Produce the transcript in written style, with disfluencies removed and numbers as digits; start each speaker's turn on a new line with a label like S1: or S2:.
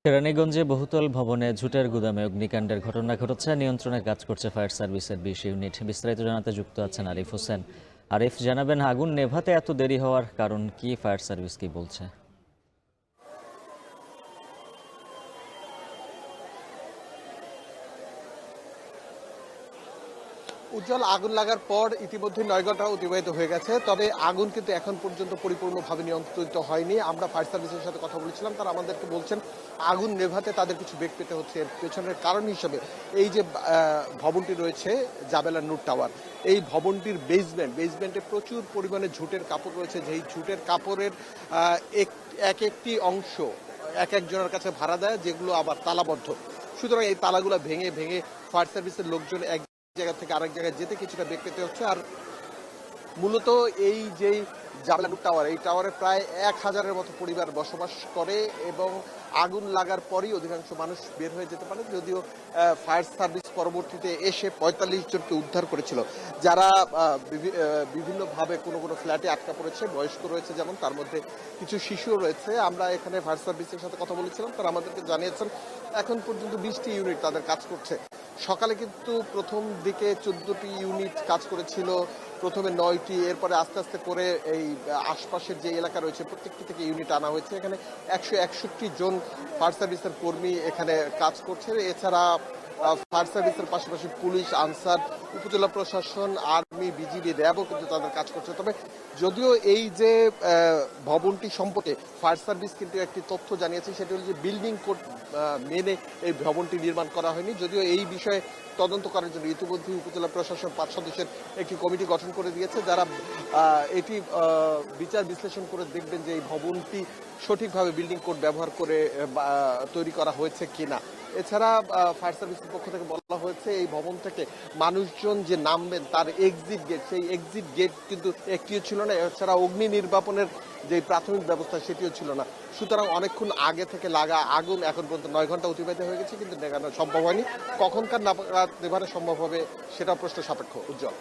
S1: কেরানীগঞ্জে বহুতল ভবনে ঝুটের গুদামে অগ্নিকাণ্ডের ঘটনা ঘটেছে। নিয়ন্ত্রণে কাজ করছে ফায়ার সার্ভিসের 20 ইউনিট। বিস্তারিত জানাতে যুক্ত আছেন আরিফ হোসেন। আরিফ, জানাবেন আগুন নেভাতে এত দেরি হওয়ার কারণ কি, ফায়ার সার্ভিস কি বলছে?
S2: উজ্জ্বল, আগুন লাগার পর ইতিমধ্যে 9 ঘন্টা অতিবাহিত হয়ে গেছে, তবে আগুন কিন্তু এখন পর্যন্ত পরিপূর্ণভাবে নিয়ন্ত্রিত হয়নি। আমরা ফায়ার সার্ভিসের সাথে কথা বলেছিলাম, তারা আমাদেরকে বলছেন আগুন নেভাতে তাদের কিছু বেগ পেতে হচ্ছে। এর পেছনের কারণ হিসেবে এই যে ভবনটি রয়েছে জাবেলা নূর টাওয়ার, এই ভবনটির বেসমেন্টে প্রচুর পরিমাণে ঝুটের কাপড় রয়েছে। যেই ঝুটের কাপড়ের এক একটি অংশ এক একজনের কাছে ভাড়া দেয়, যেগুলো আবার তালাবদ্ধ। সুতরাং এই তালাগুলো ভেঙে ভেঙে ফায়ার সার্ভিসের লোকজন এক জায়গা থেকে আরেক জায়গায় যেতে কিছুটা বেগ পেতে হচ্ছে। আর মূলত এই যেই জাবেলা টাওয়ার, এই টাওয়ারে প্রায় 1000-এর মতো পরিবার বসবাস করে এবং আগুন লাগার পরই অধিকাংশ মানুষ বের হয়ে যেতে পারে। যদিও ফায়ার সার্ভিস পরবর্তীতে এসে 45 জনকে উদ্ধার করেছিল, যারা বিভিন্নভাবে কোনো কোনো ফ্ল্যাটে আটকা পড়েছে। বয়স্ক রয়েছে যেমন, তার মধ্যে কিছু শিশুও রয়েছে। আমরা এখানে ফায়ার সার্ভিসের সাথে কথা বলেছিলাম, তারা আমাদেরকে জানিয়েছেন এখন পর্যন্ত 20টি ইউনিট তাদের কাজ করছে। সকালে কিন্তু প্রথম দিকে 14টি ইউনিট কাজ করেছিল, প্রথমে 9টি, এরপরে আস্তে আস্তে করে এই আশপাশের যে এলাকা রয়েছে প্রত্যেকটি থেকে ইউনিট আনা হয়েছে। এখানে 161 জন ফায়ার সার্ভিসের কর্মী এখানে কাজ করছে। এছাড়া ফায়ার সার্ভিসের পাশাপাশি পুলিশ, আনসার, উপজেলা প্রশাসন, আর্মি, বিজিবি, র্যাবও কিন্তু তাদের কাজ করছে। তবে যদিও এই যে ভবনটি সম্পর্কে ফায়ার সার্ভিস কিন্তু একটি তথ্য জানিয়েছে, সেটি হল যে বিল্ডিং কোড মেনে এই ভবনটি নির্মাণ করা হয়নি। যদিও এই বিষয়ে তদন্ত করার জন্য ইতিমধ্যে উপজেলা প্রশাসন 5 সদস্যের একটি কমিটি গঠন করে দিয়েছে, যারা এটি বিচার বিশ্লেষণ করে দেখবেন যে এই ভবনটি সঠিকভাবে বিল্ডিং কোড ব্যবহার করে তৈরি করা হয়েছে কিনা। এছাড়া ফায়ার সার্ভিসের পক্ষ থেকে বলা হয়েছে এই ভবন থেকে মানুষজন যে নামবেন তার এক্সিট গেট, সেই এক্সিট গেট কিন্তু একটিও ছিল না। এছাড়া অগ্নি নির্বাপনের যে প্রাথমিক ব্যবস্থা সেটিও ছিল না। সুতরাং অনেকক্ষণ আগে থেকে লাগা আগুন এখন পর্যন্ত 9 ঘন্টা অতিবাহিত হয়ে গেছে, কিন্তু নেভানো সম্ভব হয়নি। কখনকার নেভানো সম্ভব হবে সেটা প্রশ্ন সাপেক্ষ। উজ্জ্বল।